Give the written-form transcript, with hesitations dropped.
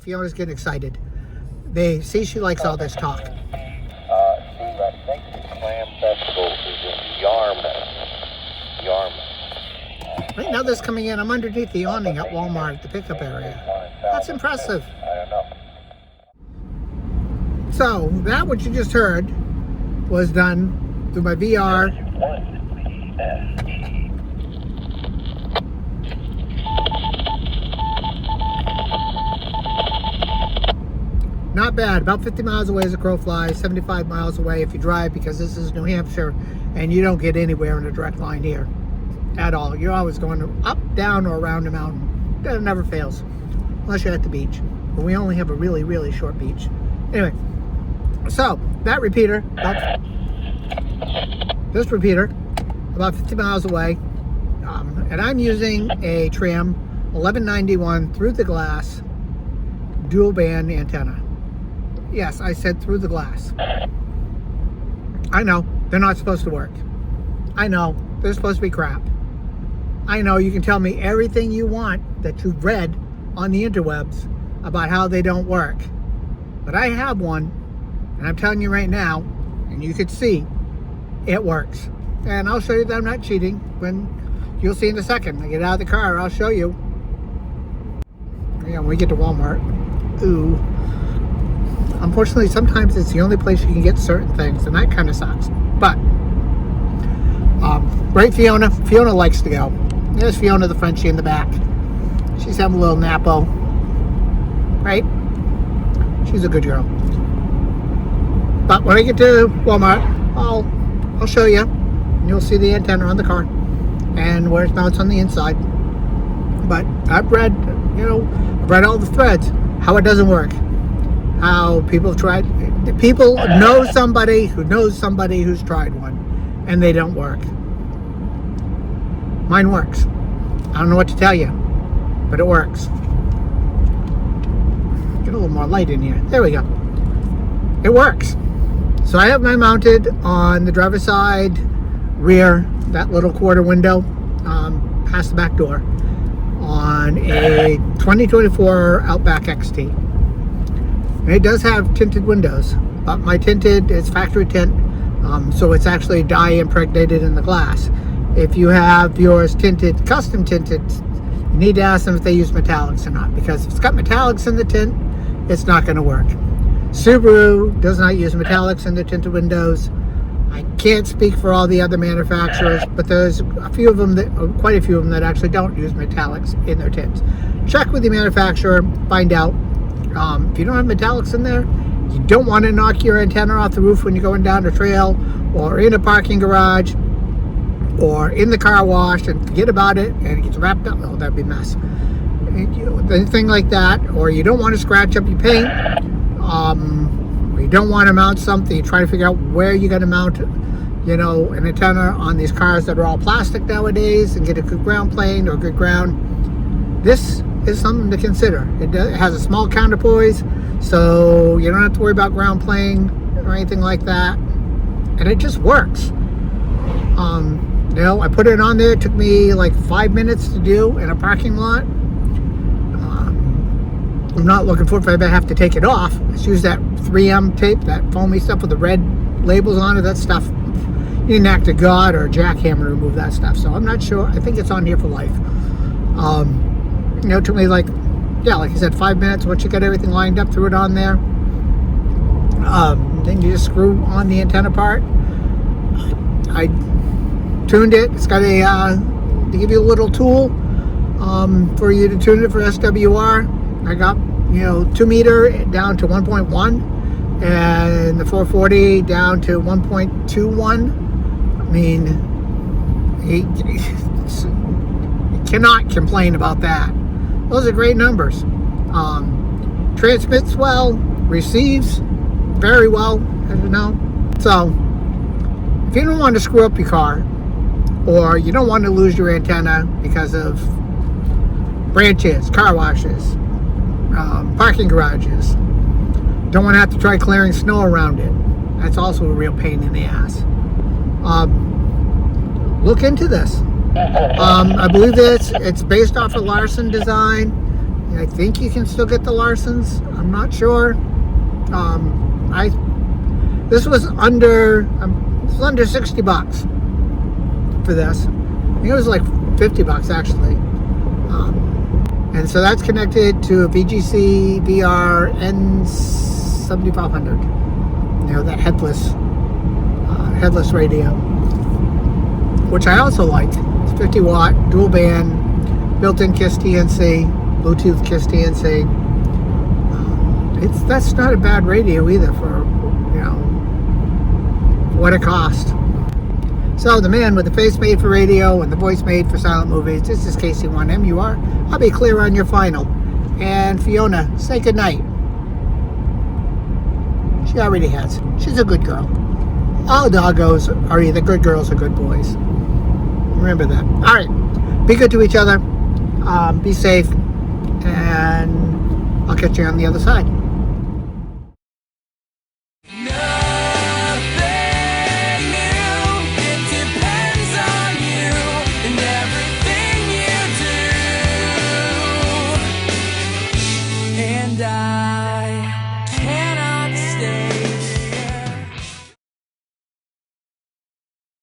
Fiona's getting excited. They see she likes all this talk. Steve, I think the Tram Festival is in Yarmouth. Right now this coming in, I'm underneath the awning at Walmart, the pickup area. That's impressive. I don't know. So, that what you just heard was done through my VR. Not bad, about 50 miles away as a crow flies, 75 miles away if you drive, because this is New Hampshire and you don't get anywhere in a direct line here at all. You're always going up, down, or around the mountain. That never fails, unless you're at the beach. But we only have a really, really short beach. Anyway, so that repeater, this repeater, about 50 miles away, and I'm using a Tram 1191 through the glass dual band antenna. Yes, I said through the glass. I know, they're not supposed to work. I know, they're supposed to be crap. I know, you can tell me everything you want that you've read on the interwebs about how they don't work. But I have one, and I'm telling you right now, and you could see, it works. And I'll show you that I'm not cheating when you'll see in a second. I get out of the car, I'll show you. Yeah, when we get to Walmart. Ooh. Unfortunately, sometimes it's the only place you can get certain things, and that kind of sucks. But, right, Fiona? Fiona likes to go. There's Fiona the Frenchie in the back. She's having a little napo. Right? She's a good girl. But when I get to Walmart, I'll show you. And you'll see the antenna on the car and where it mounts on the inside. But I've read, I've read all the threads, how it doesn't work. How people have tried. People know somebody who knows somebody who's tried one, and they don't work. Mine works. I don't know what to tell you, but it works. Get a little more light in here. There we go. It works. So I have mine mounted on the driver's side rear, that little quarter window, past the back door, on a 2024 Outback XT. And it does have tinted windows, but my tinted is factory tint, so it's actually dye impregnated in the glass. If you have yours tinted, custom tinted, you need to ask them if they use metallics or not, because if it's got metallics in the tint, it's not going to work. Subaru does not use metallics in their tinted windows. I can't speak for all the other manufacturers, but there's a few of them quite a few of them that actually don't use metallics in their tints. Check with the manufacturer, find out. If you don't have metallics in there, you don't want to knock your antenna off the roof when you're going down the trail, or in a parking garage, or in the car wash, and forget about it, and it gets wrapped up. Oh, that'd be a mess. Anything like that, or you don't want to scratch up your paint, or you don't want to mount something, you try to figure out where you're going to mount, an antenna on these cars that are all plastic nowadays, and get a good ground plane or good ground. This is something to consider. It has a small counterpoise, so you don't have to worry about ground plane or anything like that, and it just works. I put it on there. It took me like 5 minutes to do in a parking lot. I'm not looking for it if I have to take it off. Let's use that 3M tape, that foamy stuff with the red labels on it. That stuff, you need an act of God or a jackhammer to remove that stuff. So I'm not sure. I think it's on here for life. It took me like I said, 5 minutes. Once you got everything lined up, threw it on there. Then you just screw on the antenna part. I tuned it. It's got they give you a little tool for you to tune it for SWR. I got 2 meter down to 1.1, and the 440 down to 1.21. I mean, you cannot complain about that. Those are great numbers. Transmits well, receives very well, as you know. So, if you don't want to screw up your car, or you don't want to lose your antenna because of branches, car washes, parking garages, don't want to have to try clearing snow around it, that's also a real pain in the ass. Look into this. I believe it's based off a Larson design. I think you can still get the Larsons. I'm not sure. This was under $60 for this. I think it was like $50 actually. And so that's connected to a VGC VR N7500. You know, that headless radio, which I also like. It's 50 watt, dual band, built-in KISS TNC, Bluetooth KISS TNC. That's not a bad radio either for, you know, what it cost. So the man with the face made for radio and the voice made for silent movies. This is KC1MUR. I'll be clear on your final. And Fiona, say goodnight. She already has. She's a good girl. All doggos are either good girls or good boys. Remember that. All right. Be good to each other. Be safe. And I'll catch you on the other side.